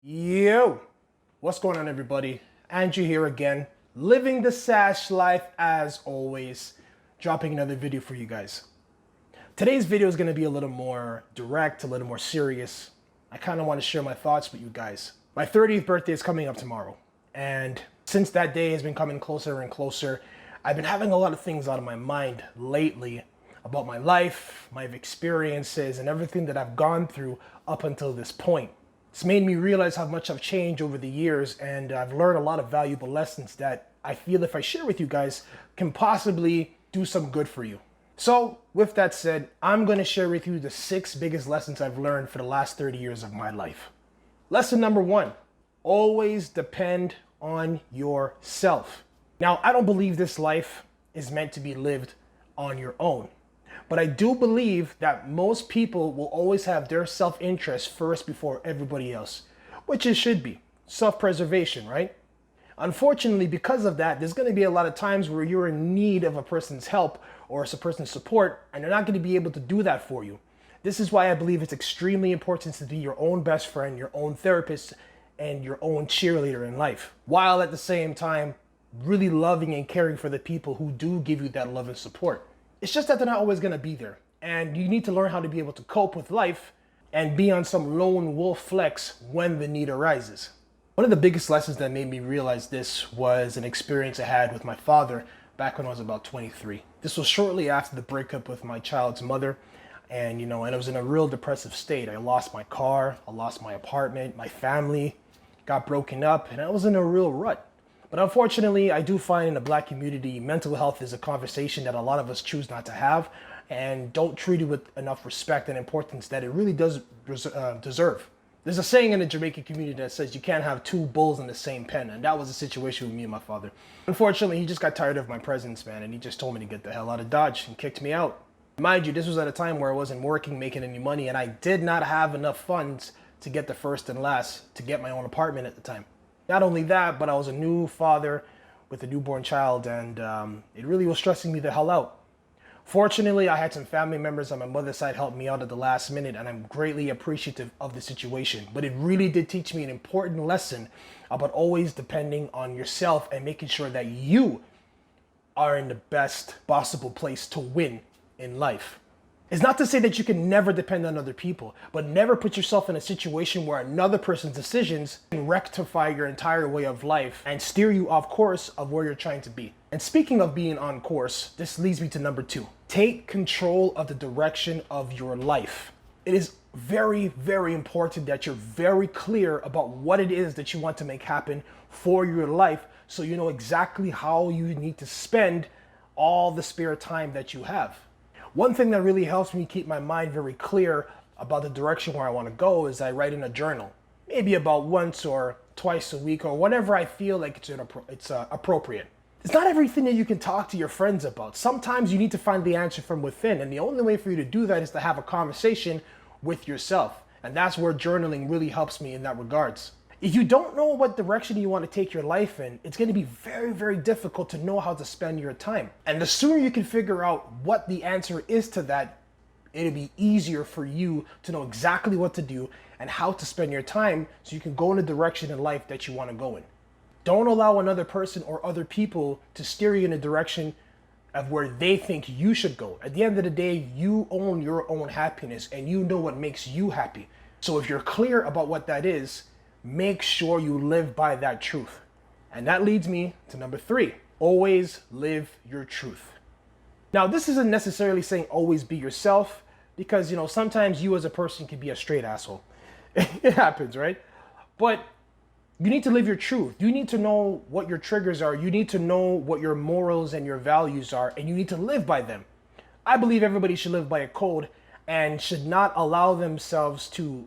Yo, what's going on, everybody? Andrew here again, living the SASH life as always, dropping another video for you guys. Today's video is going to be a little more direct, a little more serious. I kind of want to share my thoughts with you guys. My 30th birthday is coming up tomorrow, and since that day has been coming closer and closer, I've been having a lot of things out of my mind lately about my life, my experiences, and everything that I've gone through up until this point. It's made me realize how much I've changed over the years, and I've learned a lot of valuable lessons that I feel if I share with you guys can possibly do some good for you. So with that said, I'm going to share with you the 6 biggest lessons I've learned for the last 30 years of my life. Lesson number 1, always depend on yourself. Now, I don't believe this life is meant to be lived on your own. But I do believe that most people will always have their self-interest first before everybody else, which it should be. Self-preservation, right? Unfortunately, because of that, there's going to be a lot of times where you're in need of a person's help or a person's support, and they're not going to be able to do that for you. This is why I believe it's extremely important to be your own best friend, your own therapist, and your own cheerleader in life, while at the same time really loving and caring for the people who do give you that love and support. It's just that they're not always going to be there, and you need to learn how to be able to cope with life and be on some lone wolf flex when the need arises. One of the biggest lessons that made me realize this was an experience I had with my father back when I was about 23. This was shortly after the breakup with my child's mother, and I was in a real depressive state. I lost my car, I lost my apartment, my family got broken up, and I was in a real rut. But unfortunately, I do find in the Black community, mental health is a conversation that a lot of us choose not to have and don't treat it with enough respect and importance that it really does deserve. There's a saying in the Jamaican community that says you can't have 2 bulls in the same pen, and that was the situation with me and my father. Unfortunately, he just got tired of my presence, man, and he just told me to get the hell out of Dodge and kicked me out. Mind you, this was at a time where I wasn't working, making any money, and I did not have enough funds to get the first and last to get my own apartment at the time. Not only that, but I was a new father with a newborn child, and it really was stressing me the hell out. Fortunately, I had some family members on my mother's side help me out at the last minute, and I'm greatly appreciative of the situation. But it really did teach me an important lesson about always depending on yourself and making sure that you are in the best possible place to win in life. It's not to say that you can never depend on other people, but never put yourself in a situation where another person's decisions can rectify your entire way of life and steer you off course of where you're trying to be. And speaking of being on course, this leads me to number 2. Take control of the direction of your life. It is very, very important that you're very clear about what it is that you want to make happen for your life, so you know exactly how you need to spend all the spare time that you have. One thing that really helps me keep my mind very clear about the direction where I want to go is I write in a journal, maybe about once or twice a week or whenever I feel like it's appropriate. It's not everything that you can talk to your friends about. Sometimes you need to find the answer from within, and the only way for you to do that is to have a conversation with yourself. And that's where journaling really helps me in that regards. If you don't know what direction you want to take your life in, it's going to be very, very difficult to know how to spend your time. And the sooner you can figure out what the answer is to that, it'll be easier for you to know exactly what to do and how to spend your time so you can go in the direction in life that you want to go in. Don't allow another person or other people to steer you in a direction of where they think you should go. At the end of the day, you own your own happiness and you know what makes you happy. So if you're clear about what that is, make sure you live by that truth. And that leads me to number 3. Always live your truth. Now, this isn't necessarily saying always be yourself, because, sometimes you as a person can be a straight asshole. It happens, right? But you need to live your truth. You need to know what your triggers are. You need to know what your morals and your values are, and you need to live by them. I believe everybody should live by a code and should not allow themselves to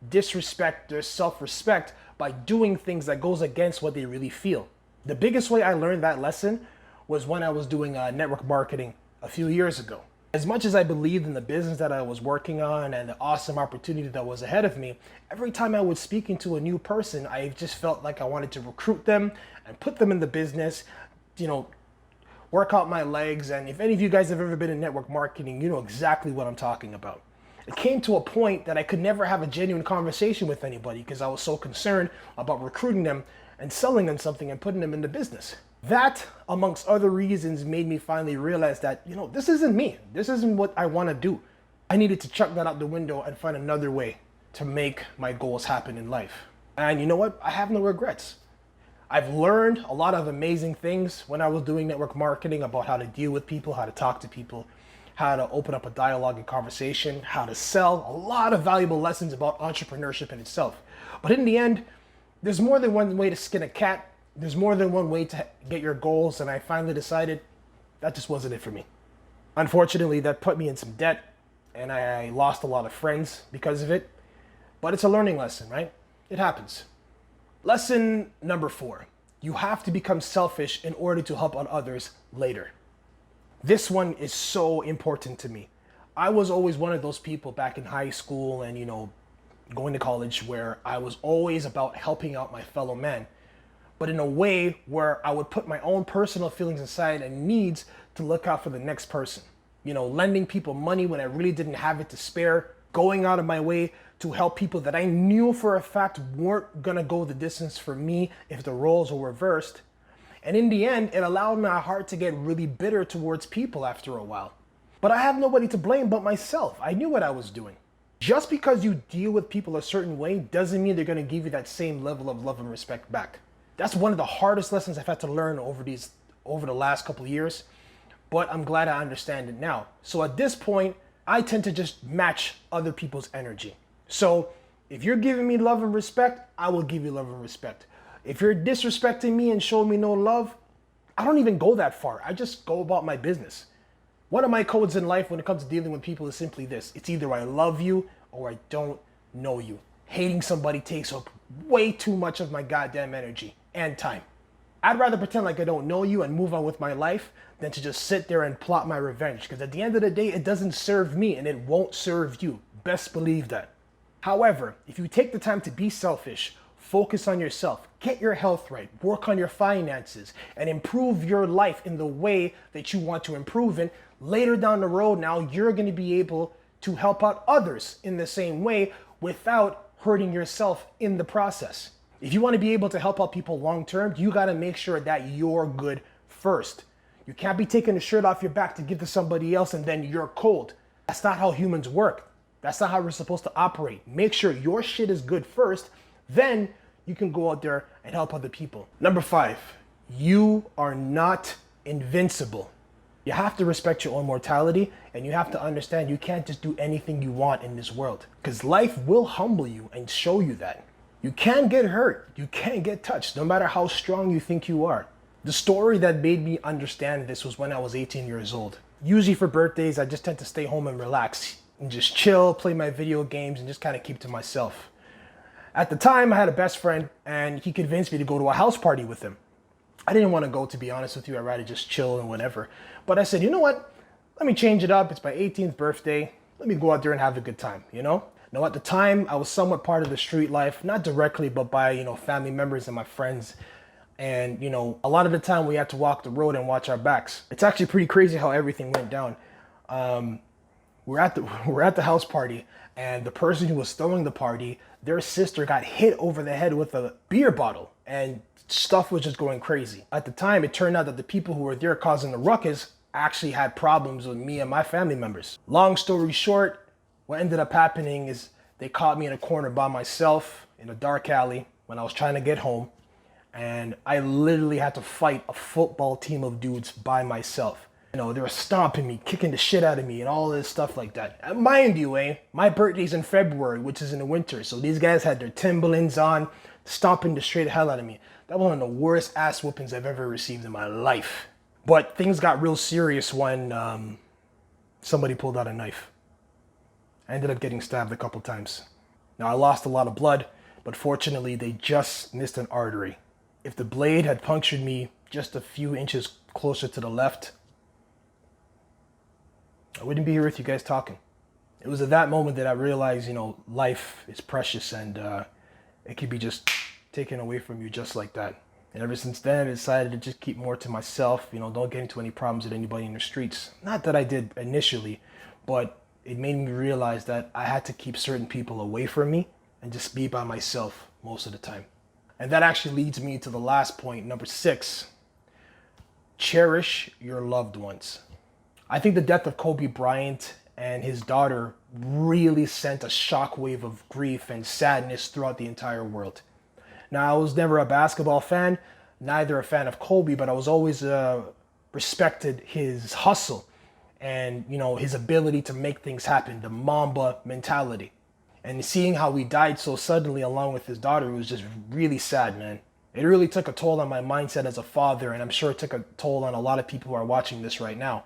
disrespect their self-respect by doing things that goes against what they really feel. The biggest way I learned that lesson was when I was doing network marketing a few years ago. As much as I believed in the business that I was working on and the awesome opportunity that was ahead of me, every time I was speaking to a new person, I just felt like I wanted to recruit them and put them in the business, work out my legs. And if any of you guys have ever been in network marketing, you know exactly what I'm talking about. It came to a point that I could never have a genuine conversation with anybody because I was so concerned about recruiting them and selling them something and putting them into business. That, amongst other reasons, made me finally realize that, this isn't me. This isn't what I want to do. I needed to chuck that out the window and find another way to make my goals happen in life. And you know what? I have no regrets. I've learned a lot of amazing things when I was doing network marketing about how to deal with people, how to talk to people, how to open up a dialogue and conversation, how to sell, a lot of valuable lessons about entrepreneurship in itself. But in the end, there's more than one way to skin a cat. There's more than one way to get your goals, and I finally decided that just wasn't it for me. Unfortunately, that put me in some debt, and I lost a lot of friends because of it. But it's a learning lesson, right? It happens. Lesson number 4. You have to become selfish in order to help out others later. This one is so important to me. I was always one of those people back in high school and, going to college where I was always about helping out my fellow man, but in a way where I would put my own personal feelings aside and needs to look out for the next person. Lending people money when I really didn't have it to spare, going out of my way to help people that I knew for a fact weren't gonna go the distance for me if the roles were reversed. And in the end, it allowed my heart to get really bitter towards people after a while. But I have nobody to blame but myself. I knew what I was doing. Just because you deal with people a certain way doesn't mean they're gonna give you that same level of love and respect back. That's one of the hardest lessons I've had to learn over the last couple of years, but I'm glad I understand it now. So at this point, I tend to just match other people's energy. So if you're giving me love and respect, I will give you love and respect. If you're disrespecting me and showing me no love, I don't even go that far. I just go about my business. One of my codes in life when it comes to dealing with people is simply this. It's either I love you or I don't know you. Hating somebody takes up way too much of my goddamn energy and time. I'd rather pretend like I don't know you and move on with my life than to just sit there and plot my revenge. Because at the end of the day, it doesn't serve me and it won't serve you. Best believe that. However, if you take the time to be selfish, focus on yourself, get your health right, work on your finances, and improve your life in the way that you want to improve in, later down the road now, you're going to be able to help out others in the same way without hurting yourself in the process. If you want to be able to help out people long term, you got to make sure that you're good first. You can't be taking the shirt off your back to give to somebody else and then you're cold. That's not how humans work. That's not how we're supposed to operate. Make sure your shit is good first, then you can go out there and help other people. Number 5, you are not invincible. You have to respect your own mortality and you have to understand you can't just do anything you want in this world because life will humble you and show you that. You can get hurt, you can get touched, no matter how strong you think you are. The story that made me understand this was when I was 18 years old. Usually for birthdays, I just tend to stay home and relax and just chill, play my video games, and just kind of keep to myself. At the time, I had a best friend, and he convinced me to go to a house party with him. I didn't want to go, to be honest with you. I'd rather just chill and whatever. But I said, you know what? Let me change it up. It's my 18th birthday. Let me go out there and have a good time, Now, at the time, I was somewhat part of the street life, not directly, but by, family members and my friends. And, a lot of the time we had to walk the road and watch our backs. It's actually pretty crazy how everything went down. We're at the house party, and the person who was throwing the party, their sister got hit over the head with a beer bottle, and stuff was just going crazy. At the time, it turned out that the people who were there causing the ruckus actually had problems with me and my family members. Long story short, what ended up happening is they caught me in a corner by myself in a dark alley when I was trying to get home, and I literally had to fight a football team of dudes by myself. They were stomping me, kicking the shit out of me, and all this stuff like that. And mind you, my birthday's in February, which is in the winter, so these guys had their Timberlands on, stomping the straight hell out of me. That was one of the worst ass whoopings I've ever received in my life. But things got real serious when somebody pulled out a knife. I ended up getting stabbed a couple times. Now, I lost a lot of blood, but fortunately, they just missed an artery. If the blade had punctured me just a few inches closer to the left, I wouldn't be here with you guys talking. It was at that moment that I realized, life is precious and it could be just taken away from you just like that. And ever since then, I decided to just keep more to myself, don't get into any problems with anybody in the streets. Not that I did initially, but it made me realize that I had to keep certain people away from me and just be by myself most of the time. And that actually leads me to the last point, number 6. Cherish your loved ones. I think the death of Kobe Bryant and his daughter really sent a shockwave of grief and sadness throughout the entire world. Now, I was never a basketball fan, neither a fan of Kobe, but I was always respected his hustle and, his ability to make things happen, the Mamba mentality. And seeing how he died so suddenly along with his daughter was just really sad, man. It really took a toll on my mindset as a father, and I'm sure it took a toll on a lot of people who are watching this right now.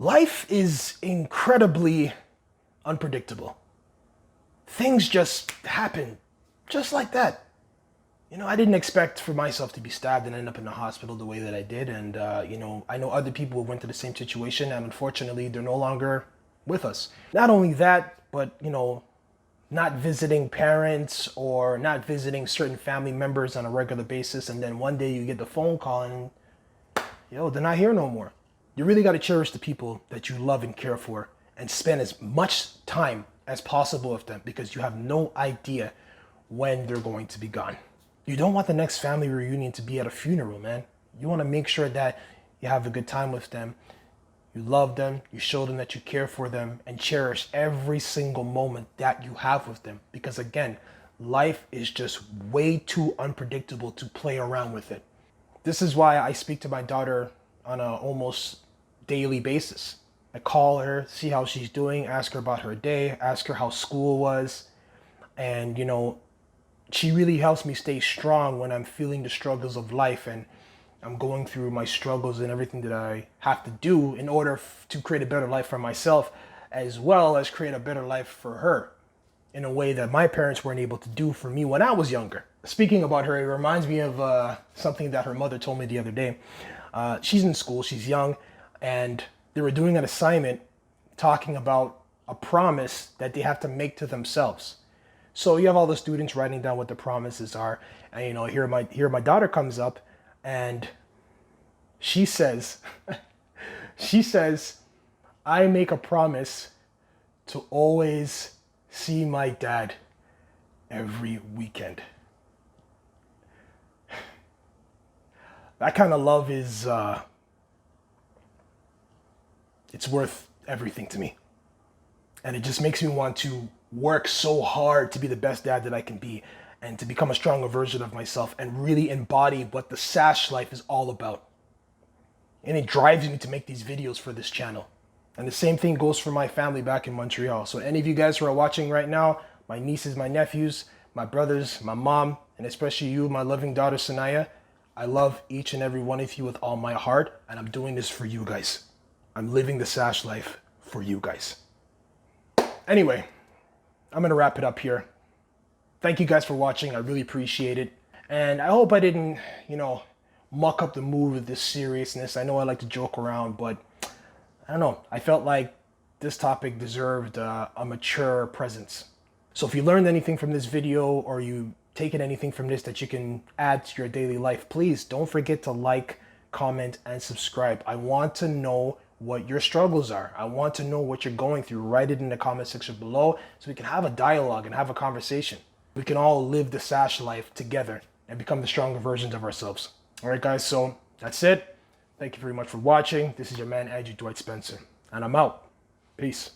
Life is incredibly unpredictable. Things just happen just like that. I didn't expect for myself to be stabbed and end up in the hospital the way that I did. And, I know other people who went through the same situation, and unfortunately, they're no longer with us. Not only that, but, not visiting parents or not visiting certain family members on a regular basis. And then one day you get the phone call and, they're not here no more. You really got to cherish the people that you love and care for and spend as much time as possible with them, because you have no idea when they're going to be gone. You don't want the next family reunion to be at a funeral, man. You want to make sure that you have a good time with them. You love them, you show them that you care for them, and cherish every single moment that you have with them. Because again, life is just way too unpredictable to play around with it. This is why I speak to my daughter on an almost daily basis. I call her, see how she's doing, ask her about her day, ask her how school was. And, she really helps me stay strong when I'm feeling the struggles of life and I'm going through my struggles and everything that I have to do in order to create a better life for myself, as well as create a better life for her in a way that my parents weren't able to do for me when I was younger. Speaking about her, it reminds me of something that her mother told me the other day. She's in school, she's young, and they were doing an assignment talking about a promise that they have to make to themselves. So you have all the students writing down what the promises are, and here my daughter comes up, and she says, I make a promise to always see my dad every weekend. That kind of love is, it's worth everything to me. And it just makes me want to work so hard to be the best dad that I can be and to become a stronger version of myself and really embody what the SASH life is all about. And it drives me to make these videos for this channel. And the same thing goes for my family back in Montreal. So any of you guys who are watching right now, my nieces, my nephews, my brothers, my mom, and especially you, my loving daughter, Sanaya, I love each and every one of you with all my heart, and I'm doing this for you guys. I'm living the SASH life for you guys. Anyway, I'm going to wrap it up here. Thank you guys for watching. I really appreciate it. And I hope I didn't, muck up the mood with this seriousness. I know I like to joke around, but I don't know. I felt like this topic deserved a mature presence. So if you learned anything from this video or you taken anything from this that you can add to your daily life, please don't forget to like, comment, and subscribe. I want to know what your struggles are. I want to know what you're going through. Write it in the comment section below so we can have a dialogue and have a conversation. We can all live the SASH life together and become the stronger versions of ourselves. All right, guys, so that's it. Thank you very much for watching. This is your man, Andrew Dwight Spencer, and I'm out. Peace.